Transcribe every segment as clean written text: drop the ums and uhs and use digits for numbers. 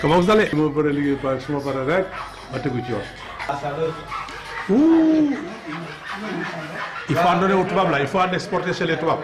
Comment vous allez? Su ma paree rek ma tegu ci yoon. Il faut en donner aux tubaab là, il faut en exporter chez les tubaab.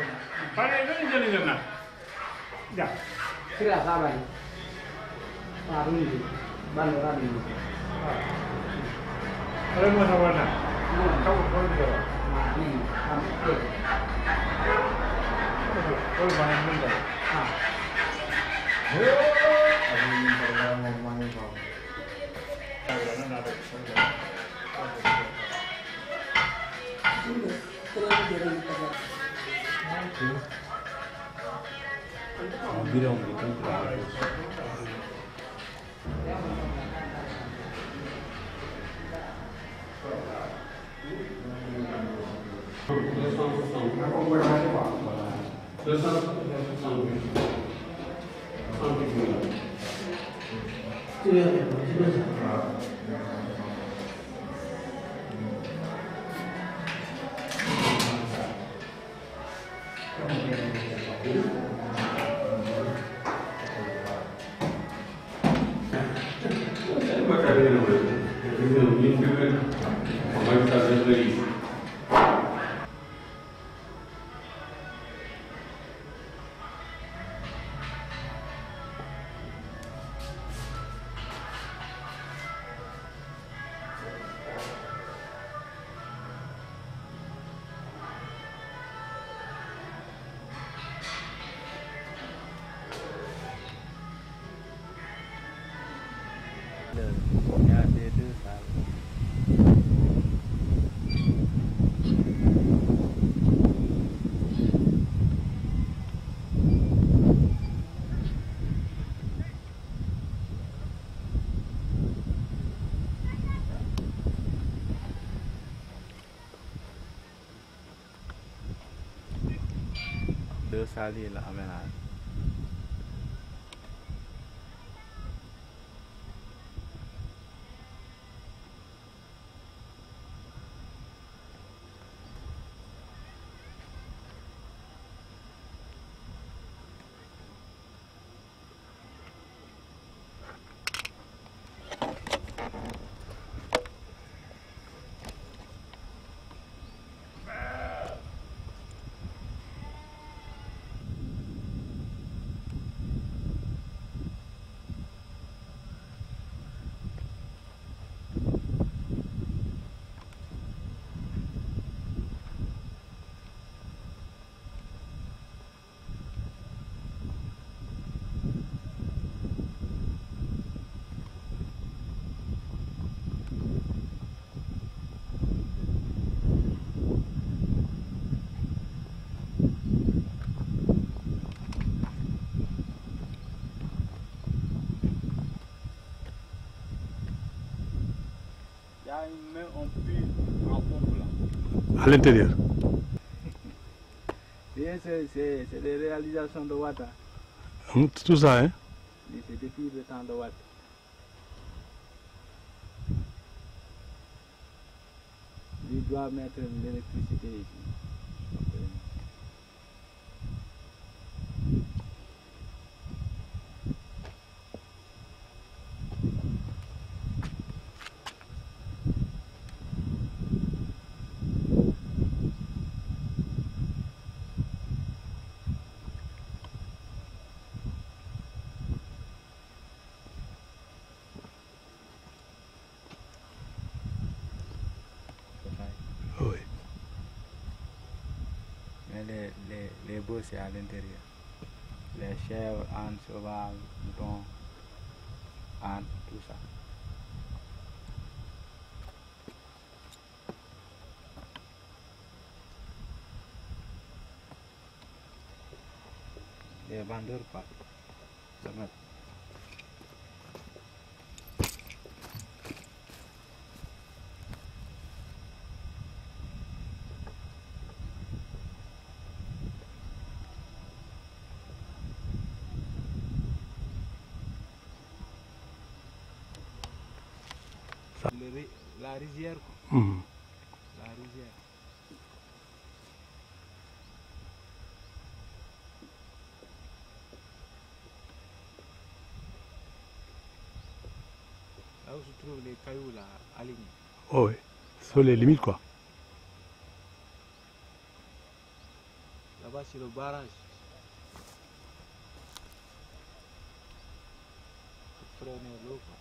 Deux salles yi la aménagé. Même un puits en pompe là. À l'intérieur. C'est des réalisations de Wata. Tout ça, hein? C'est depuis le temps de Wata. Il doit mettre l'électricité ici. Oui. Mais les bœufs, c'est à l'intérieur. Les chèvres, ânes, sauvages, moutons, ânes, tout ça. Les vendeurs partent. Ça met. La rizière, quoi. La rizière. là où se trouvent les cailloux là, alignés. Oh, ouais. Sur les limites, quoi. Là-bas, c'est le barrage. Pour freiner l'eau, quoi.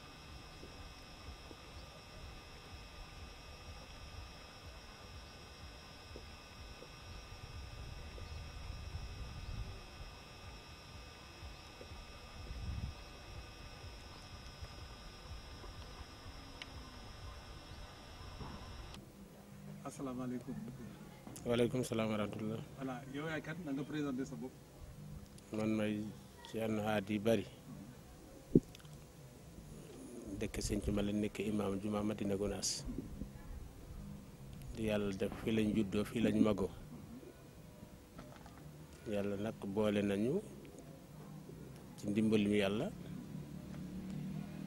asalaamaaleykum. waaleykum salaam wa rahmatulah. voilà yow yaay kat na nga présenté sa bopp. man may Thierno Hady Bari dëkk Sinthiou Malem nekk imam juma Madina Gounass di yàlla def fii lañ juddoo fii lañ magoo yàlla nag boole nañu ci ndimbal mi yàlla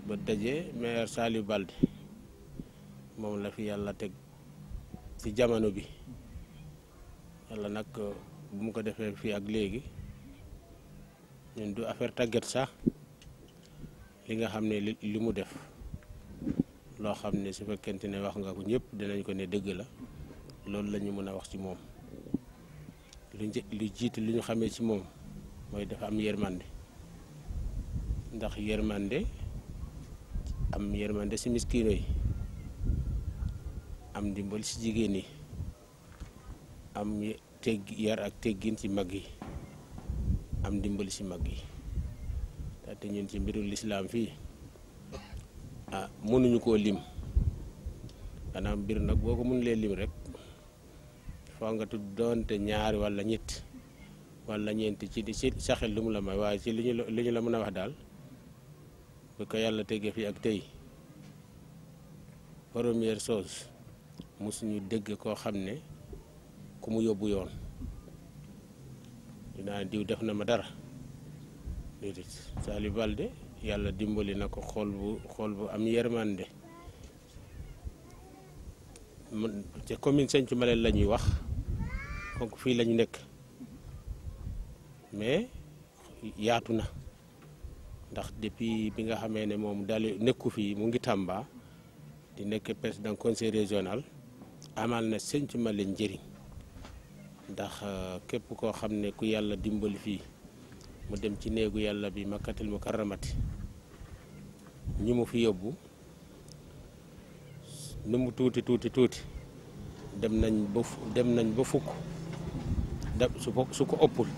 ba daje maire Saliou Baldé moom la fi yàlla teg ci jamono bi yàlla nag bu mu ko defee fii ak léegi ñun du affaire tàggat sax li nga xam ne li mu def loo xam ne su fekkente ne wax nga ko ñëpp dinañ ko ne dëgg la loolu la ñu mën a wax ci moom lu jiitu lu ñu xamee ci moom mooy dafa am yërmande ndax yërmande ci miskino yi am ndimbal ci jigéen yi am yar ak teggin ci mag yi am dimbali ci mag yi te ñun ci mbiru lislaam fii mënuñu koo lim maanaam mbir nag boo ko mënulee lim rek foo nga tudd doonte ñaari wala ñett wala ñeenti ci saxel lu mu la may waaye ci li ñu la mën a wax daal bu ko yàlla tegee fii ak tey première chose mosuñu dégg koo xam ne ku mu yóbbu yoon dinaa diw def na ma dara déedéet Saliou Baldé yàlla dimbali na ko xool bu am yërmande ca commune Sinthiou Malem la ñuy wax donc fii la ñu nekk mais yaatu na ndax depuis bi nga xamee ne moom daal nekku fii mu ngi Tamba di nekk président conseil régional amal na Sinthiou Malem njëriñ ndax képp koo xam ne ku yàlla dimbali fii mu dem ci néegu yàlla bi makkatul mukarramati ñi mu fi yóbbu nu mu tuuti dem nañ ba fukk su ko ëppul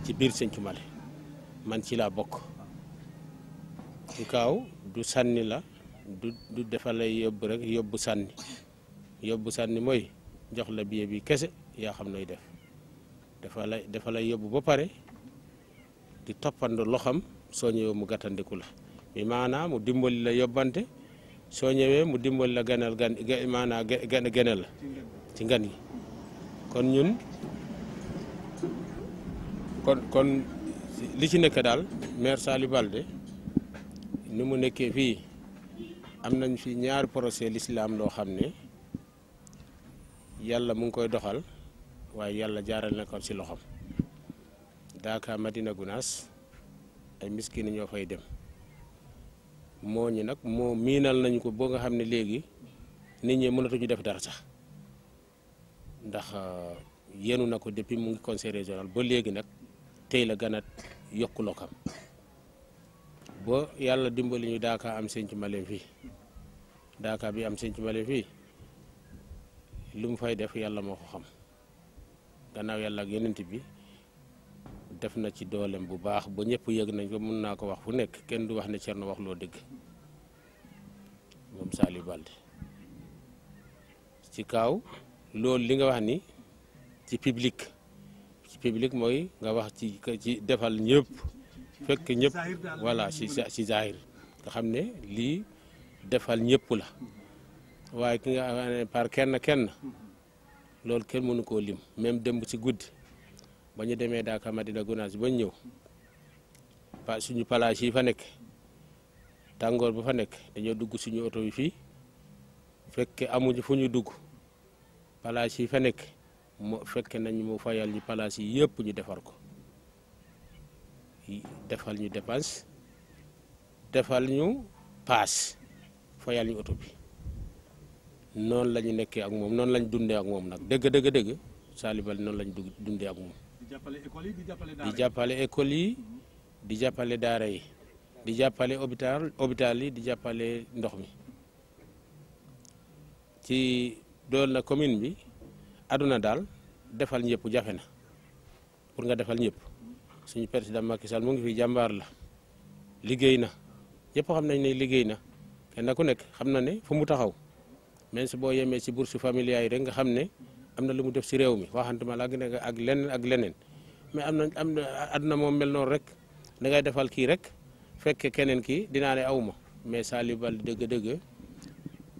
ci biir Sinthiou Malem man ci laa bokk ci kaw du sànni la du dafa lay yóbbu rek yóbbu sànni mooy jox la billet bi kese yaa xam nooy def dafa lay yóbbu ba pare di toppandoo loxam soo ñëwee mu gàttandiku la mi maanaam mu dimbali la yóbbante soo ñëwee mu dimbali la ganal la ci ngan yi kon ñun kon li ci nekk daal maire Saliou Baldé ni mu nekkee fii am nañ fi ñaari procès l'islam loo xam ne yàlla mu ngi koy doxal waaye yàlla jaaral na ko ci loxam Daaka Madina Gounass ay miskin ñoo fay dem moo ñi nag moo miinal nañu ko boo nga xam ne léegi nit ñi mënatuñu def dara sax ndax yenu na ko depuis mu ngi conseil régional ba léegi nag tey la gën a yokku lokam ba yàlla dimbali ñu Daaka am Sinthiou Malem fii Daaka bi am Sinthiou Malem fii lu mu fay def yàlla moo ko xam gannaaw yàlla ak yonent bi def na ci doolem bu baax ba ñëpp yëg nañ ko mën naa ko wax fu nekk kenn du wax ne Thierno wax loo dëgg moom Saliou Baldé ci kaw loolu li nga wax ni ci public mooy nga wax ci defal ñëpp fekk ñëpp voilà ci zahir nga xam ne lii defal ñëpp la waaye ki nga xam ne par kenn loolu kenn mënu koo lim même démb ci guddi ba ñu demee Daaka Madina Gounass ba ñëw suñu palaas yi fa nekk tàngoor bu fa nekk dañoo dugg suñu oto yi fii fekke amuñu fu ñu dugg palaas yi fa nekk mu fekke nañ mu fayal ñu palaas yi yëpp ñu defar ko defal ñu dépense defal ñu paas fayal ñu oto bi noonu la ñu nekkee ak moom noonu la ñu dundee ak moom nag dëgg Saliou Baldé noonu la ñu dundee ak moom. di jàppale école yi di jàppale école yi di jàppale daara yi di jàppale hôpital yi di jàppale ndox mi ci dool na commune bi aduna daal defal ñëpp jafe na pour nga defal ñëpp suñu président Macky Sall mu ngi fi jàmbaar la liggéey na ñëpp xam nañ ne liggéey na kenn ku nekk xam na ne fu mu taxaw même si boo yemee ci bourse familiale yi rek nga xam ne am na lu mu def ci réew mi waxantuma la ak leneen mais am na aduna moom mel noonu rek da ngay defal kii rek fekke keneen kii dinaa ne awma mais Saliou Baldé dëgg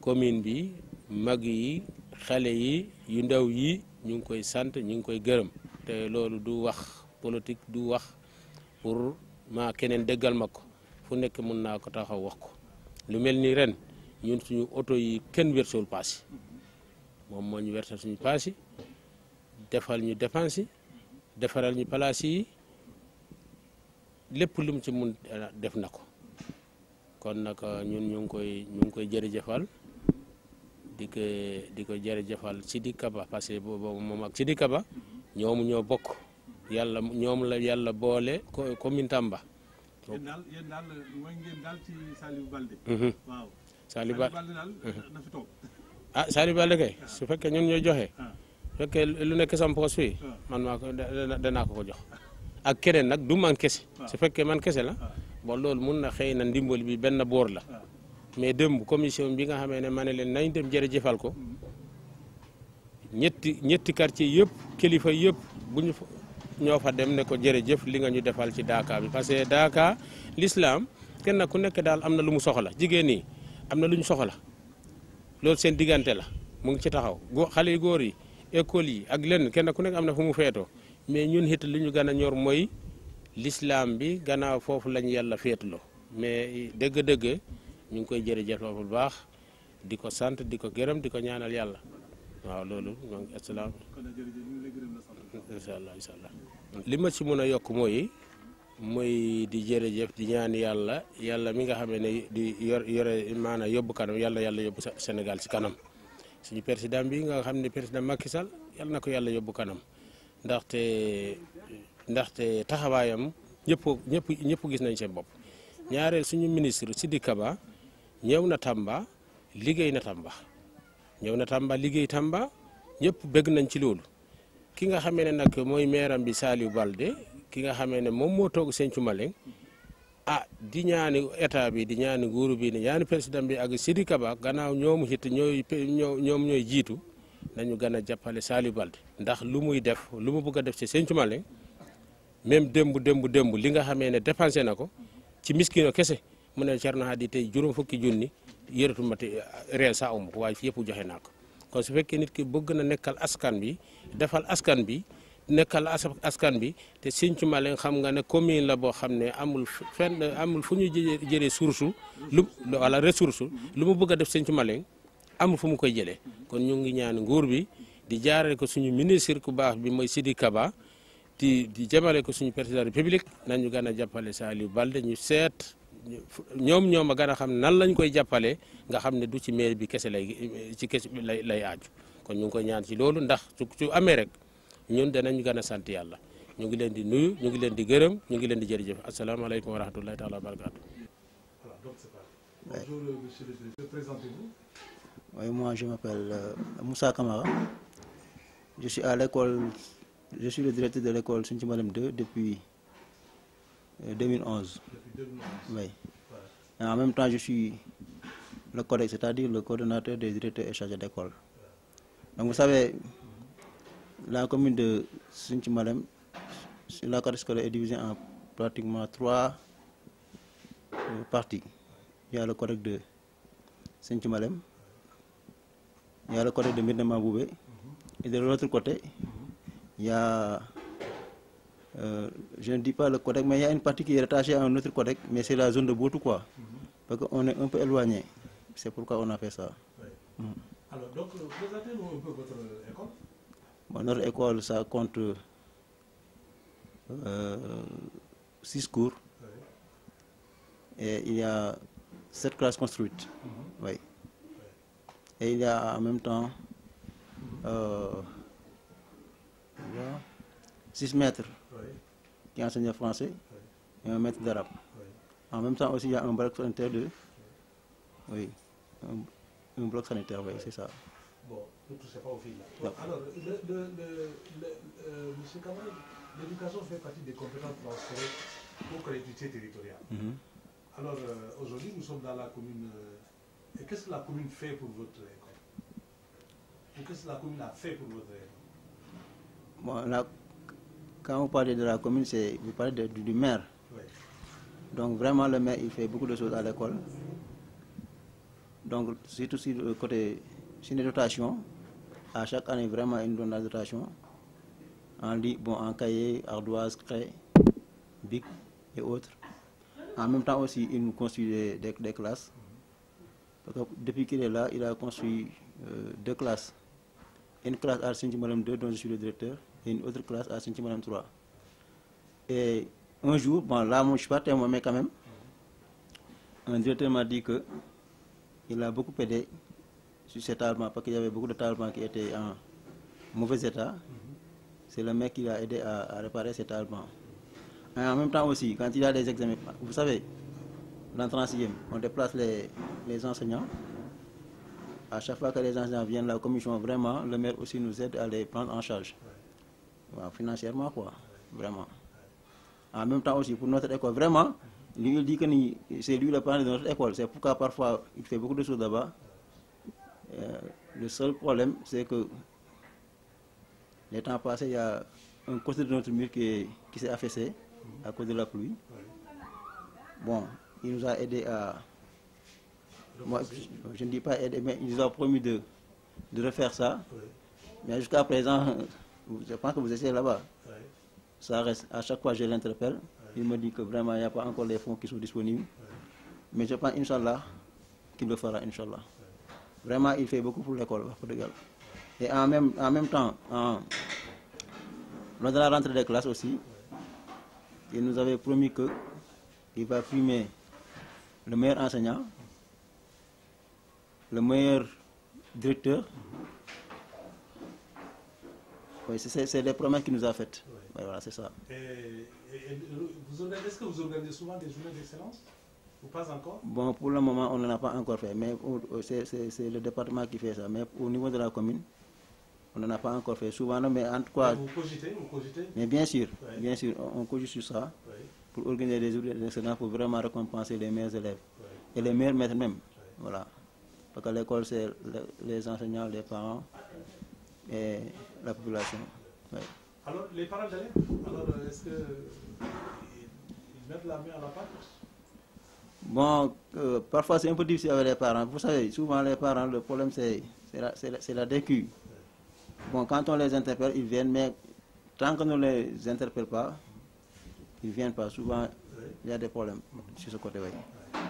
commune bi mag yi xale yi yu ndaw yi ñu ngi koy sant ñu ngi koy gërëm te loolu du wax politique du wax pour ma keneen déggal ma ko fu nekk mën naa ko taxaw wax ko lu mel ni ren ñun suñu oto yi kenn wersul paas yi moom moo ñu wersal suñu paas yi defal ñu dépense yi defaral ñu place yi lépp lu mu ci mun def na ko kon nag ñun ñu ngi koy jërëjëfal di ko jërëjëfal Sidi Kaba parce que boobu moom ak Sidi Kaba ñoo bokk yàlla ñoom la yàlla boole commune Tamba. yéen daal mooy ngeen daal ci Saliou Baldé. waaw Saliou Baldé daal na fi toog. ah Saliou Baldé kay su fekkee ñun ñooy joxe. su fekkee lu nekk sama poos fii man maa ko danaa ko jox ak keneen nag du man kese su fekkee man kese la bon loolu mun na xëy na ndimbal bi benn boor la mais démb commission bi nga xamee ne ma ne leen nañ dem jërëjëfal ko ñetti quartier yëpp kilifa yëpp bu ñu ñoo fa dem ne ko jërëjëf li nga ñu defal ci Daaka bi parce que Daaka l'islam kenn ku nekk daal am na lu mu soxla jigéen ñi am na lu ñu soxla loolu seen diggante la mu ngi ci taxaw xale yu góor yi école yi ak lenn kenn ku nekk am na fu mu feetoo mais ñun it li ñu gën a ñor mooy l'islam bi gannaaw foofu lañu yàlla feetuloo mais dëgg ñu ngi koy jërëjëf bu baax di ko sant di ko gërëm di ko ñaanal yàlla waaw loolu ñoo ngi asalaam incha allah li ma ci mën a yokk mooy di jërëjëf di ñaan yàlla mi nga xam ne di yore maanaam yóbbu kanam yàlla yóbbu Sénégal ci kanam suñu président bi nga xam ne président Macky Sall yàlla na ko yàlla yóbbu kanam ndaxte taxawaayam ñëpp gis nañ seen bopp ñaareel suñu ministre Sidi Kaba ñëw na Tamba liggéey na Tamba liggéey Tamba ñëpp bëgg nañ ci loolu ki nga xamee ne nag mooy meeram bi Saliou Baldé ki nga xamee ne moom moo toog Sinthiou Maleng di ñaani état bi di ñaani nguuru bi di ñaani président bi ak Sidi Kaba gannaaw ñoom it ñooy jiitu nañu gën a jàppale Saliou Baldé ndax lu muy def lu mu bëgg a def ci Sinthiou Maleng même démb li nga xamee ne dépensé na ko ci miskino kese mu ne Thierno Hady tey juróom fukki junni yëratu mati réel sa amu ko waaye fi yëpp joxe naa ko kon su fekkee nit ki bëgg na nekkal askan bi defal askan bi nekkal askan bi te Sinthiou Maleng xam nga ne commune la boo xam ne amul fu ñu jëlee ressource lu mu bëgg a def Sinthiou Maleng amul fu mu koy jëlee kon ñu ngi ñaan nguur bi di jaarale ko suñu ministre ku baax bi mooy Sidi Kaba di jëmale ko suñu président république nañu gën a jàppale Saliou Baldé ñu seet ñoom a gën a xam nan lañ koy jàppale nga xam ne du ci maire bi kese lay aaju kon ñu ngi koy ñaan ci loolu ndax su amee rek ñun danañ gën a sant yàlla ñu ngi leen di nuyu ñu ngi leen di gërëm ñu ngi leen di jërëjëf asalaamaaleykum wa rahmatullahi taala wa barakatu. Bonjour, monsieur le directeur, présentez-vous. Oui, moi je m'appelle Moussa Kamara. Je suis le directeur de l'école Sinthiou Malem 2 depuis 2011. Depuis 2011. Oui. Et en même temps, je suis le CODEC, c'est-à-dire le coordonnateur des directeurs et chargés d'école. Donc vous savez, la commune de Sinthiou Malem, la carte scolaire est divisée en pratiquement 3 parties. Il y a le CODEC de Sinthiou Malem, il y a le CODEC de Médina Maboubé, et de l'autre côté, il y a, je ne dis pas le CODEC, mais il y a une partie qui est rattachée à un autre CODEC, mais c'est la zone de Botou, quoi. Parce qu'on est un peu éloigné. C'est pourquoi on a fait ça. Oui. Alors, donc, présentez-nous un peu votre école. Bon, notre école, ça compte 6 cours. Oui. Et il y a 7 classes construites. Oui. Et il y a en même temps 6 maîtres qui enseignent français et un maître d'arabe. En même temps aussi, il y a un bloc sanitaire oui, un bloc sanitaire, oui, c'est ça. Bon, tout c'est pas au fil. Non. Alors, monsieur Kamal, l'éducation fait partie des compétences transférées aux collectivités territoriales. Alors, aujourd'hui, nous sommes dans la commune. Et qu'est-ce que la commune fait pour votre école? Ou qu'est-ce que la commune a fait pour votre école? Bon, quand vous parlez de la commune, vous parlez du maire. Oui. Donc vraiment, le maire, il fait beaucoup de choses à l'école. Donc, surtout sur le côté, sur les dotations, à chaque année, vraiment, il nous donne la dotation. En cahier, ardoise, craie, bic et autres. En même temps aussi, il nous construit des classes. Parce que depuis qu'il est là, il a construit 2 classes. Une classe à Saint-Madame 2, dont je suis le directeur, et une autre classe à Saint-Madame 3. Et un jour, bon là, moi je ne suis pas témoin, mais quand même, un directeur m'a dit qu'il a beaucoup aidé sur cet étalement, parce qu'il y avait beaucoup d'étalements qui étaient en mauvais état. C'est le mec qui l'a aidé à réparer cet étalement. Et en même temps aussi, quand il y a des examens, vous savez, l'entrée en 6e, on déplace les enseignants. À chaque fois que les enseignants viennent, la commission, vraiment, le maire aussi nous aide à les prendre en charge. Voilà, financièrement, quoi, vraiment. En même temps aussi, pour notre école, vraiment, lui, il dit que c'est lui le parent de notre école. C'est pourquoi parfois, il fait beaucoup de choses là-bas. Le seul problème, c'est que les temps passés, il y a un côté de notre mur qui s'est affaissé à cause de la pluie. Bon, il nous a aidé à... Moi, je ne dis pas aider, mais il nous a promis de refaire ça. Mais jusqu'à présent, je pense que vous essayez là-bas. Ça reste, à chaque fois je l'interpelle. Il me dit que vraiment, il n'y a pas encore les fonds qui sont disponibles. Mais je pense, Inch'Allah, qu'il le fera, Inch'Allah. Vraiment, il fait beaucoup pour l'école, et en même temps, lors de la rentrée des classes aussi, il nous avait promis qu'il va primer le meilleur enseignant, le meilleur directeur. Oui, c'est les promesses qu'il nous a faites. Oui, voilà, c'est ça. Est-ce que vous organisez souvent des journées d'excellence? Ou pas encore? Bon, pour le moment, on n'en a pas encore fait, mais c'est le département qui fait ça. Mais au niveau de la commune, on n'en a pas encore fait souvent, mais en tout cas... Vous cogitez? Mais bien sûr, on cogite sur ça, pour organiser des journées d'excellence, pour vraiment récompenser les meilleurs élèves. Et les meilleurs maîtres même, voilà. Parce que l'école, c'est les enseignants, les parents et la population. Oui. Alors, les parents d'élèves, est-ce qu'ils mettent la main à la pâte? Bon, parfois c'est un peu difficile avec les parents. Vous savez, souvent les parents, le problème c'est la DQ. Bon, quand on les interpelle, ils viennent, mais tant qu'on ne les interpelle pas, ils ne viennent pas. Souvent, il y a des problèmes sur ce côté.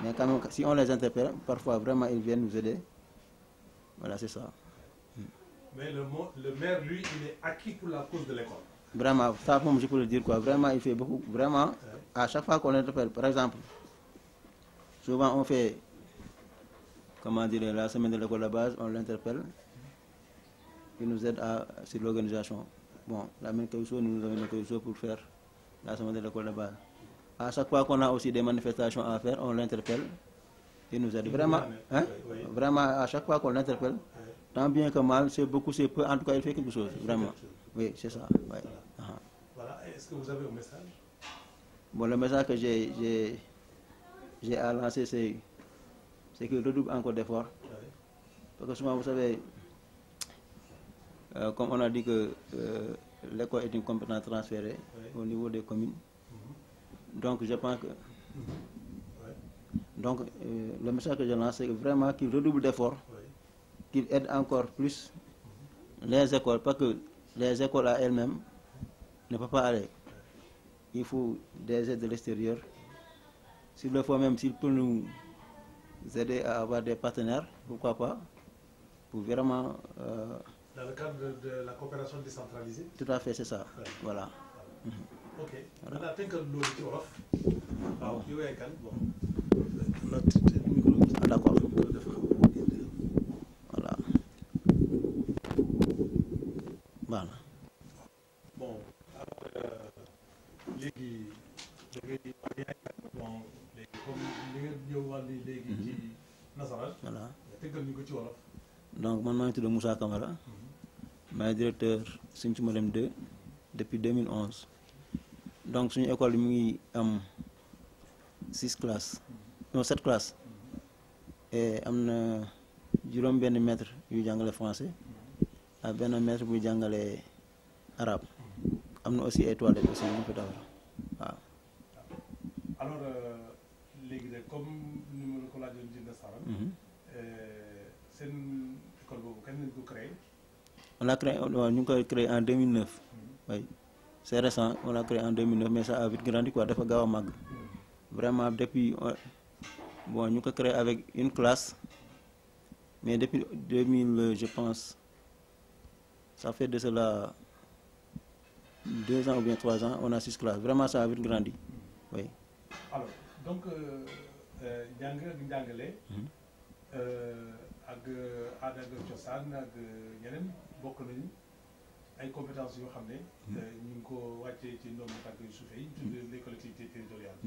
Mais quand même, si on les interpelle, parfois vraiment ils viennent nous aider. Voilà, c'est ça. Mais le maire, lui, il est acquis pour la cause de l'école. Vraiment, ça, comme je peux le dire, quoi. Vraiment, il fait beaucoup. Vraiment, à chaque fois qu'on l'interpelle, par exemple, souvent on fait, comment dire, la semaine de l'école de base, on l'interpelle. Il nous aide sur l'organisation. Bon, la même chose, nous avons quelque chose pour faire la semaine de l'école de base. À chaque fois qu'on a aussi des manifestations à faire, on l'interpelle. Il nous aide. Vraiment, hein? Vraiment, à chaque fois qu'on l'interpelle, tant bien que mal, c'est beaucoup, c'est peu, en tout cas, il fait quelque chose, vraiment. Oui, c'est ça. Ouais. Voilà, est-ce que vous avez un message? Bon, le message que j'ai à lancer, c'est qu'il redouble encore d'efforts. Parce que souvent, vous savez, comme on a dit que l'école est une compétence transférée au niveau des communes, donc je pense que... Donc, le message que je lance, c'est vraiment qu'il redouble d'efforts, qu'il aide encore plus les écoles, parce que les écoles à elles-mêmes ne peuvent pas aller. Il faut des aides de l'extérieur. S'il le faut même, s'il peut nous aider à avoir des partenaires, pourquoi pas, pour vraiment... Dans le cadre de la coopération décentralisée? Tout à fait, c'est ça. Voilà. Ok. Maintenant, tant que nous le micro. Ah, d'accord. Voilà. Baax na. bon alors léegi da ngay bon léegi comme li nga ñëw wax ni léegi ci nasaraan. Voilà. tëggal ñu ko ci wolof. Donc man maa ngi tudd Moussa Camara. maay directeur Sinthiou Malem 2 depuis 2011. donc suñu école bi mu ngi am 6 classes non 7 classes et am na juróom benn maître yu jàngale français ak benn maître buy jàngale arabe am na aussi ay toilettes aussi ñu ko defar waaw. alors léegi de comme ni ma la ko laajoon ci nasaraan. seen école boobu kañ lañ ko créé. on l'a créé waaw ñu ngi koy créé en 2009. oui c'est récent on l'a créé en 2009 mais ça a vite grandi quoi dafa gaaw a màgg. vraiment depuis bon ñu ko créé avec une classe mais depuis 2000 je pense ça fait de cela 2 ans ou bien 3 ans on a 6 classes vraiment ça a vite grandi oui. alors donc jàng ak njàngale. ak aada ak cosaan ak ñeneen bokk nañu ay compétences yoo xam ne. ñu ngi ko wàccee ci ndoom tànk yu suufee yi. ñu tuddee les collectivités territoriales.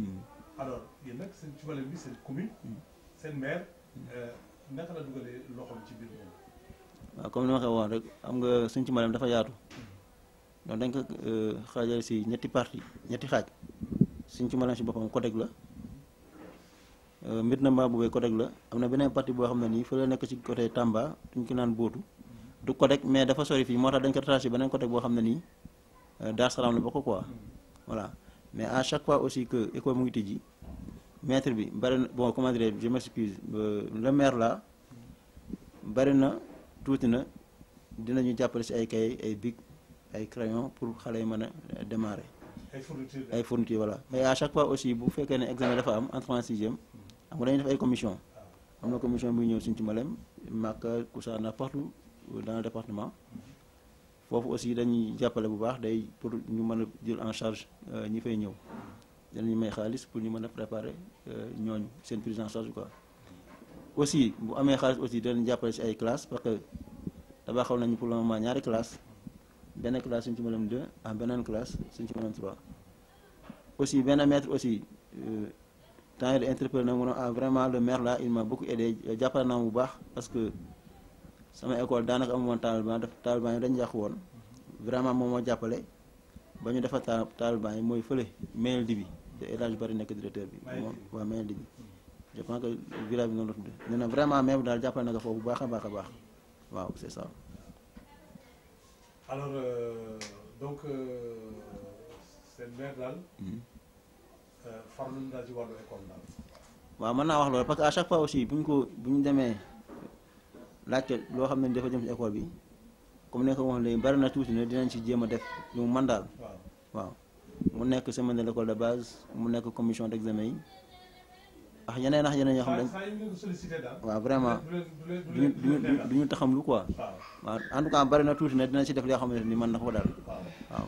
alors yéen nag seen ci Malem bi seen commune. seen maire. naka la dugalee loxoom ci biir moom. waaw comme ni ma ko waxoon rek am nga Sinthiou Malem dafa yaatu. donc dañ ko xaajale si ñetti parties ñetti xaaj. Sinthiou Malem si boppam CODEG la. Médina Mabouba CODEG la am na beneen partie boo xam ne nii fa la nekk ci côté Tamba duñ ko naan bootu. du CODEG mais dafa sori fii moo tax dañ ko rattaché beneen CODEG boo xam ne nii Dar Salaam la bokk quoi. voilà mais à chaque fois aussi que école mu ngi tijji maître bi bari na bon comment dire je m'excuse le maire là bari na tuuti na dinañu jàppale si ay cahier ay bic ay crayon pour xale yi mën a démarrer. ay fournitures voilà mais à chaque fois aussi bu fekkee ne examen dafa am entrée en sixième xam nga dañuy def ay commission am na commission buy ñëw Sinthiou Malem Maka Koussanar partout dans le département foofu aussi dañuy jàppale bu baax day pour ñu mën a jël en charge ñi fay ñëw danañu may xaalis pour ñu mën a préparer ñooñu seen prise en charge quoi. aussi bu amee xaalis aussi danañ jàppale si ay classes parce que tabaxaw nañu pour le moment ñaari classes benn classe Sinthiou Malem 2 ak beneen classe Sinthiou Malem 3 aussi benn maître aussi temps yii interpellé na mu ne vraiment le maire là il m'a beaucoup aidé jàppale naa bu baax parce que sama école daanaka amu woon taalibaan yi dañu yàqu woon vraiment moom moo jàppale ba ñu defar taalibaan yi mooy fële Mayel Dibi te El Hadj Bari nekk directeur bi. moom waaw Mayel Dibi je pense que village bi noonu la tudd nee na vraiment maire bi daal jàppale na ko foofu bu baax a baax a baax waaw c'est ça. alors donc seen maire daal. farlu nañu daal ci wàllu école daal. waaw mën naa wax loolu parce que à chaque fois aussi bu ñu demee laajte loo xam ne dafa jëm ci école bi comme ni nga ko wax léegi bari na tuuti na dinañ ci jéem a def lu mu mën daal. waaw mu nekk semaine de l'école de base mu nekk commission d'examen yi ak yeneen yoo xam ne waaw vraiment du ñu taxam lu quoi. waaw en tout cas bari na tuuti na dinañ ci def li nga xamante ni mën na ko daal waaw.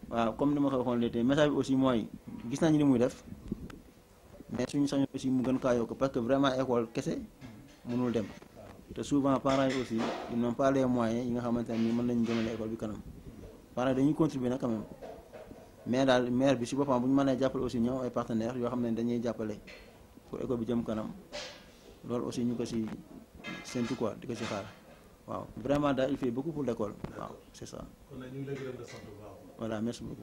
waaw comme ni ma ko waxoon léegi message bi aussi mooy gis nañu li muy def mais suñu sañoon aussi mu gën kaa yokk parce que vraiment école kese mënul dem te souvent parents yi aussi ils n'ont pas les moyens yi nga xamante ne nii mën nañu jëmale école bi kanam parents yi dañuy contribuer nag quand même mais daal maire bi si boppam bu ñu mënee jàppale aussi ñoom ay partenaires yoo xam ne dañuy jàppale pour école bi jëm kanam loolu aussi ñu ko si séntu quoi di ko si xaar. waaw vraiment daal il fait beaucoup pour l'école waaw c'est ça. voilà merci beaucoup.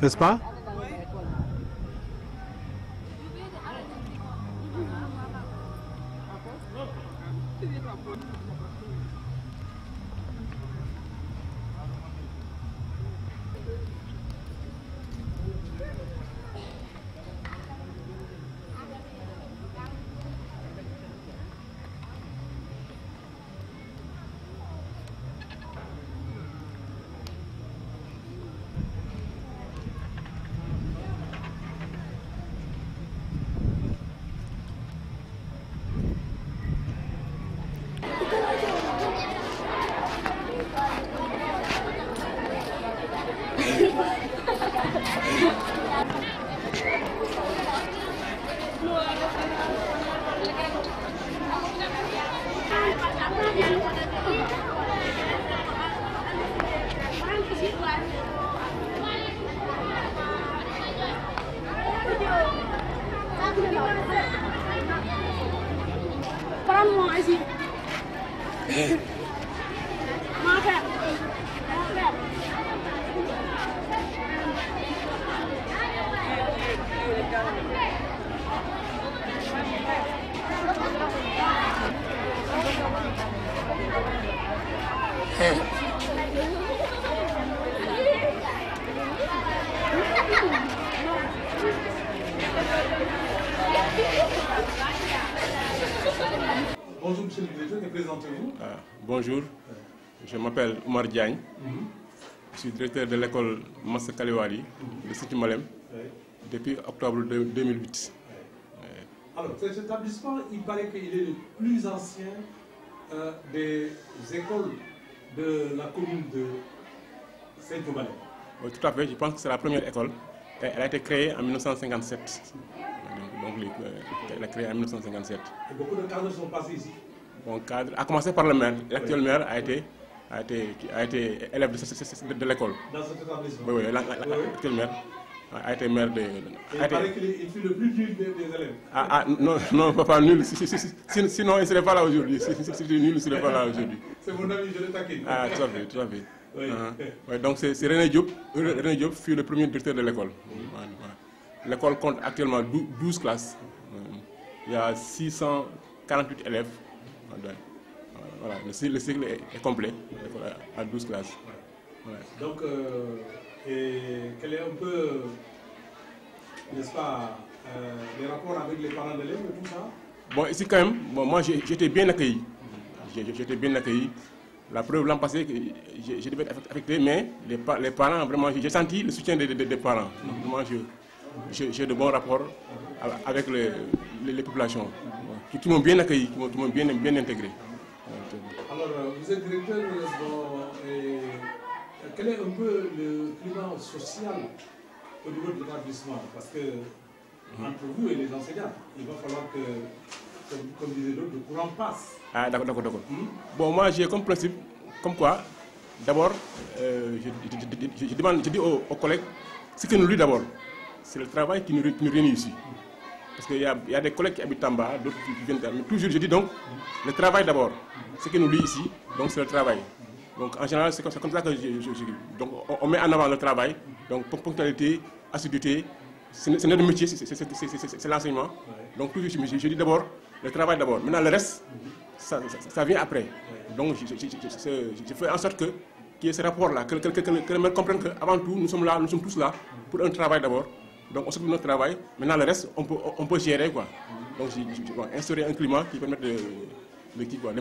N'est-ce pas? Prends-moi ici. Mon frère. Bonjour monsieur le directeur, et présentez-vous. Bonjour, je m'appelle Oumar Diagne. Je suis directeur de l'école Massa Kaliwali de Siti Malem depuis octobre 2008. Alors, cet établissement, il paraît qu'il est le plus ancien des écoles de la commune de Saint-Obalais. Oui, tout à fait, je pense que c'est la première école. Elle a été créée en 1957. Donc, elle a créé en 1957. Et beaucoup de cadres sont passés ici. Bon, cadre, à commencer par le maire. L'actuel maire a été élève de l'école. Dans cet établissement. Oui, l'actuel maire a été maire de... Il paraît qu'il fut le plus nul des élèves. Non, pas nul. Sinon, il ne serait pas là aujourd'hui. Si c'était nul, il ne serait pas là aujourd'hui. C'est mon ami, je le taquine. Ah, tout à fait, tout à fait. Oui. Ouais, donc c'est René Diop. René Diop fut le premier directeur de l'école. L'école compte actuellement 12 classes. Il y a 648 élèves. Voilà, le cycle est complet. L'école a 12 classes. Ouais. Donc, quel est un peu, n'est-ce pas, les rapports avec les parents d'élèves et tout ça? Bon, ici quand même, moi j'étais bien accueilli. J'étais bien accueilli. La preuve, l'an passé, j'ai été affecté, mais les parents, vraiment, j'ai senti le soutien des parents. Donc, moi, j'ai de bons rapports avec les populations qui m'ont bien accueilli, qui m'ont bien intégré. Alors, vous êtes directeur, quel est un peu le climat social au niveau de l'établissement? Parce que, entre vous et les enseignants, il va falloir que, comme disait l'autre, le courant passe. Ah, d'accord. Bon, moi, j'ai comme principe, comme quoi, d'abord, je dis aux collègues, ce que nous lui d'abord, c'est le travail qui nous réunit ici. Parce qu'il y a des collègues qui habitent en bas, d'autres qui viennent d'arriver. Toujours, je dis donc, le travail d'abord. Ce que nous lie ici, donc c'est le travail. Donc en général, c'est comme ça que donc on met en avant le travail. Donc ponctualité, assiduité, c'est notre métier, c'est l'enseignement. Donc toujours, je dis d'abord, le travail d'abord. Maintenant, le reste, ça vient après. Donc je fais en sorte qu'il y ait ce rapport-là, que le maire comprenne qu'avant tout, nous sommes tous là pour un travail d'abord. Donc on s'occupe de notre travail. Maintenant le reste, on peut gérer quoi. Donc instaurer un climat qui permet de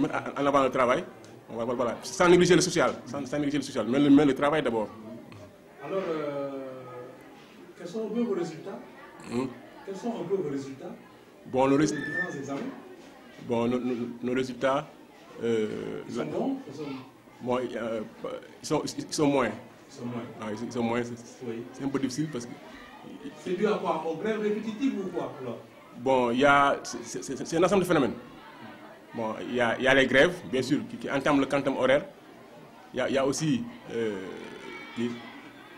mettre en avant le travail. Voilà. Sans négliger le social. Mais le travail d'abord. Alors, quels sont un peu vos résultats? Quels sont un peu vos résultats? Bon, nos résultats. Différents examens. Bon, nos résultats. Ils sont bons? Bon, ils sont moins. Ils sont moins. C'est un peu difficile parce que. C'est dû à quoi? Aux grèves répétitives ou quoi? Bon, c'est un ensemble de phénomènes. Bon, il y a les grèves, bien sûr, qui entament le quantum horaire. Il y a aussi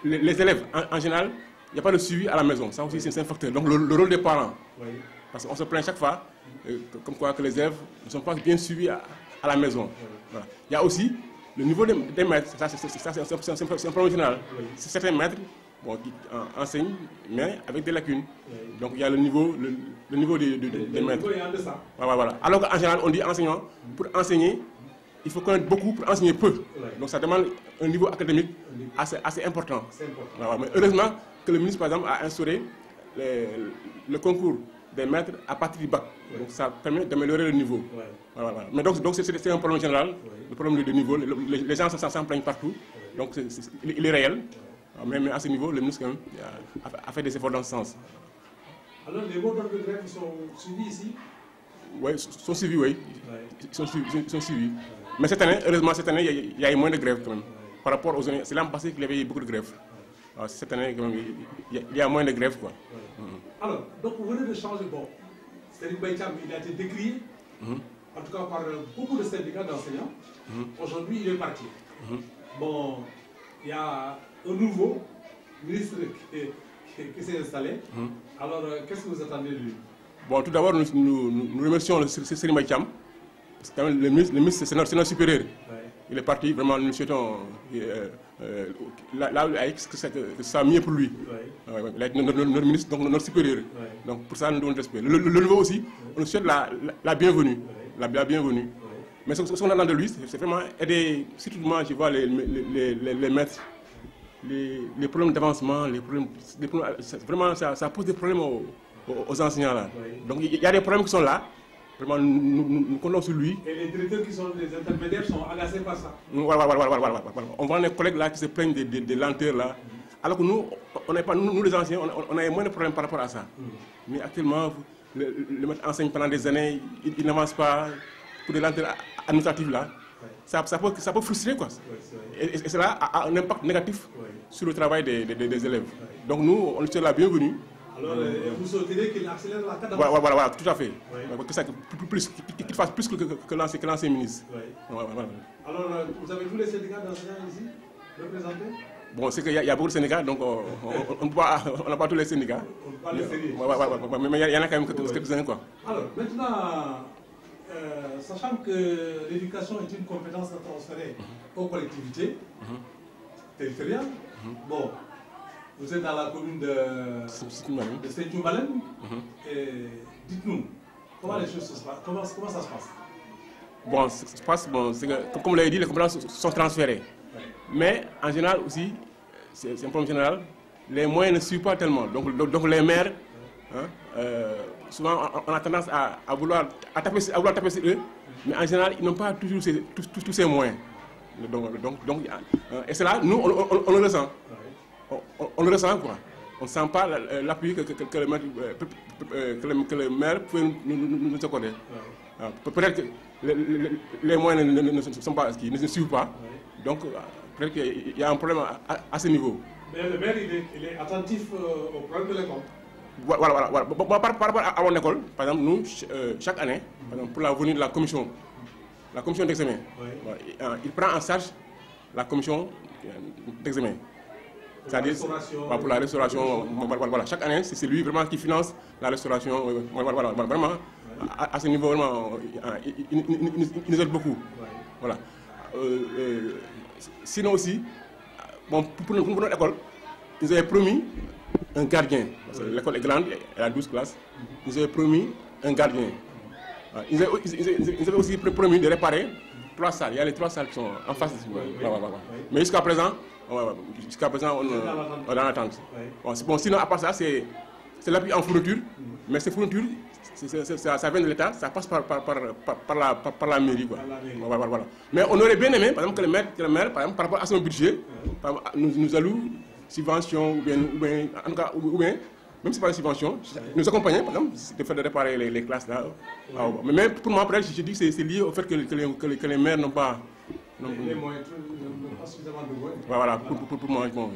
les élèves. En général, il n'y a pas de suivi à la maison. Ça aussi, c'est un facteur. Donc, le rôle des parents. Oui. Parce qu'on se plaint chaque fois, comme quoi que les élèves ne sont pas bien suivis à la maison. Oui. Voilà. Il y a aussi le niveau des maîtres. Ça, c'est un problème général. Oui. Certains maîtres qui enseignent, mais avec des lacunes. Oui. Donc, il y a le niveau des maîtres. Voilà. Alors qu'en général, on dit enseignant. Pour enseigner, il faut connaître beaucoup pour enseigner peu. Oui. Donc, ça demande un niveau académique assez important. Voilà. Mais heureusement que le ministre, par exemple, a instauré le concours des maîtres à partir du bac. Oui. Donc ça permet d'améliorer le niveau. Oui. Voilà. Mais donc c'est un problème général, oui. Le problème de niveau. Les gens s'en plaignent partout. Oui. Donc il est réel. Oui. Mais à ce niveau, le ministre quand même, a fait des efforts dans ce sens. Alors les mots d'ordre de grève sont suivis ici? Oui, sont suivis, oui. Oui. Ils sont suivis. Oui. Mais heureusement, cette année, il y a eu moins de grèves quand même. Oui. Par rapport aux années. C'est l'an passé qu'il y avait eu beaucoup de grèves. Alors, cette année, quand même, il y a moins de grèves, quoi. Oui. Alors, donc vous venez de changer. Bon, Serigne Mbaye Thiam, il a été décrié, en tout cas par beaucoup de syndicats d'enseignants. Aujourd'hui, il est parti. Bon, il y a un nouveau ministre qui s'est installé. Alors, qu'est-ce que vous attendez de lui? Bon, tout d'abord, nous remercions le Serigne Mbaye Thiam, parce que quand même, le ministre, c'est notre supérieur. Oui. Il est parti, vraiment, nous souhaitons que ça soit mieux pour lui. Oui. Il est notre ministre, donc notre supérieur. Oui. Donc pour ça, nous devons le respect. Le nouveau aussi, on nous souhaite la bienvenue. Oui. La bienvenue. Oui. Mais ce qu'on attend de lui, c'est vraiment aider, surtout moi, je vois les maîtres, les problèmes d'avancement, vraiment, ça pose des problèmes aux enseignants là. Oui. Donc il y a des problèmes qui sont là. Vraiment, nous comptons sur lui. Et les directeurs qui sont des intermédiaires sont agacés par ça. Voilà. On voit les collègues là qui se plaignent des lenteurs là. Alors que nous, nous les anciens, on a moins de problèmes par rapport à ça. Mais actuellement, le maître enseigne pendant des années, il n'avance pas pour des lenteurs administratives là. Ça peut frustrer quoi. Et cela a un impact négatif sur le travail des élèves. Donc nous, on lui souhaite la bienvenue. Alors, vous souhaiterez qu'il accélère la cadence? Voilà, tout à fait. Oui. Qu'il fasse plus que l'ancien ministre. Oui. Voilà. Alors, vous avez tous les syndicats d'enseignants ici représentés? Bon, c'est qu'il y a beaucoup de syndicats, donc on n'a pas tous les syndicats. On ne peut pas les séries. Mais il y en a quand même quelques-uns, quoi. Alors, maintenant, sachant que l'éducation est une compétence transférée aux collectivités territoriales, bon, vous êtes dans la commune de Sinthiou-Malem. Dites-nous, comment les choses se passent? Comment ça se passe? Bon, ça se passe, c'est que, comme vous l'avez dit, les compétences sont transférées. Oui. Mais en général aussi, c'est un problème général, les moyens ne suivent pas tellement. Donc les maires, souvent on a tendance à vouloir taper sur eux, mais en général ils n'ont pas toujours tous ces moyens. Et cela, nous on le ressent. On le ressent quoi. On ne sent pas l'appui que le maire peut nous accorder. Peut-être que les moyens ne suivent pas. Donc peut-être qu'il y a un problème à ce niveau. Mais le maire il est attentif au problème de l'école. Voilà. Par rapport à mon école, par exemple, nous, chaque année, par exemple, pour la venue de la commission d'examen, il prend en charge la commission d'examen. C'est-à-dire pour la restauration, voilà. Chaque année, c'est lui vraiment qui finance la restauration. Vraiment, à ce niveau, vraiment, il nous aide beaucoup. Voilà. Sinon aussi, bon, pour notre école, ils avaient promis un gardien. L'école est grande, elle a 12 classes. Ils avaient promis un gardien. Ils avaient aussi promis de réparer 3 salles. Il y a les 3 salles qui sont en face. Mais jusqu'à présent, Jusqu'à présent, on est dans l'attente. Oui. Bon, sinon, à part ça, c'est l'appui en fourniture. Mais ces fournitures, ça vient de l'État, ça passe par la mairie. Quoi. Voilà. Mais on aurait bien aimé, par exemple, que le maire, par rapport à son budget, nous alloue subvention, ou bien, même si pas une subvention, nous accompagner, par exemple, de faire de réparer les classes là. Mais pour moi, après, je dis que c'est lié au fait que les maires n'ont pas. Les moyens, pas suffisamment de moyens. Voilà, pour moi, bon.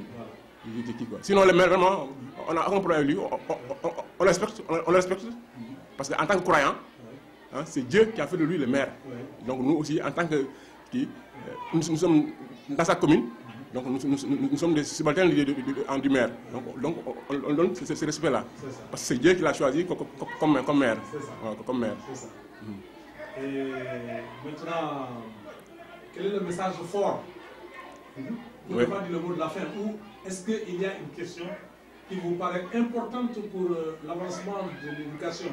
Sinon, le maire, vraiment, on a un problème avec lui, on le respecte, parce qu'en tant que croyant, hein, c'est Dieu qui a fait de lui le maire. Donc nous aussi, en tant que nous sommes dans sa commune, donc nous sommes des subalternes du maire. Donc on donne ce respect-là. Parce que c'est Dieu qui l'a choisi comme maire. Comme maire. C'est ça. Et maintenant, quel est le message fort? Vous n'avez pas dit le mot de la fin. Ou est-ce qu'il y a une question qui vous paraît importante pour l'avancement de l'éducation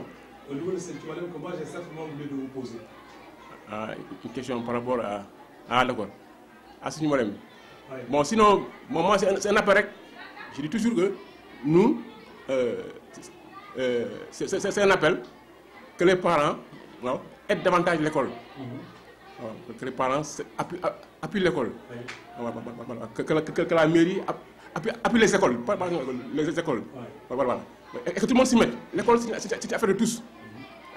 au niveau de Sinthiou-Malem que moi j'ai certainement oublié de vous poser? Une question par rapport à d'accord. À Sinthiou-Malem. Bon, sinon, moi c'est un appel. Je dis toujours que nous, c'est un appel que les parents aident davantage l'école. Que les parents appuient l'école. Que la mairie appuie les écoles, pas les écoles. Voilà. Et que tout le monde s'y mette. L'école, c'est affaire de tous.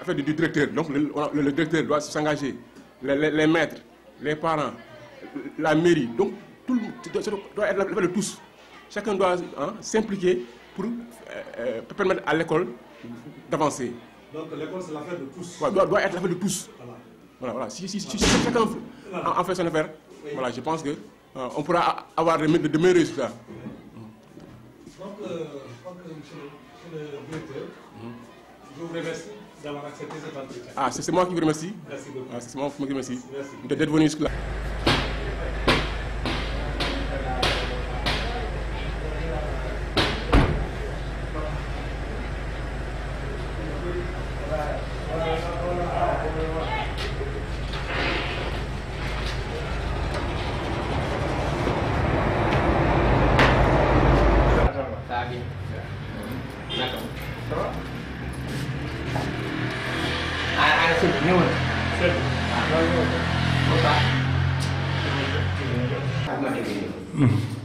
Affaire du directeur. Donc le directeur doit s'engager. Les maîtres, les parents, la mairie. Donc tout doit être l'affaire de tous. Chacun doit s'impliquer pour permettre à l'école d'avancer. Donc l'école, c'est l'affaire de tous. Doit être l'affaire de tous. Voilà. Si chacun en fait son affaire, voilà, je pense qu'on pourra avoir de meilleurs résultats. Donc, je crois que monsieur le directeur, je vous remercie d'avoir accepté cet entretien. C'est moi qui vous remercie. Merci beaucoup. C'est moi qui vous remercie. Merci. D'être venu jusque-là. Mm-hmm.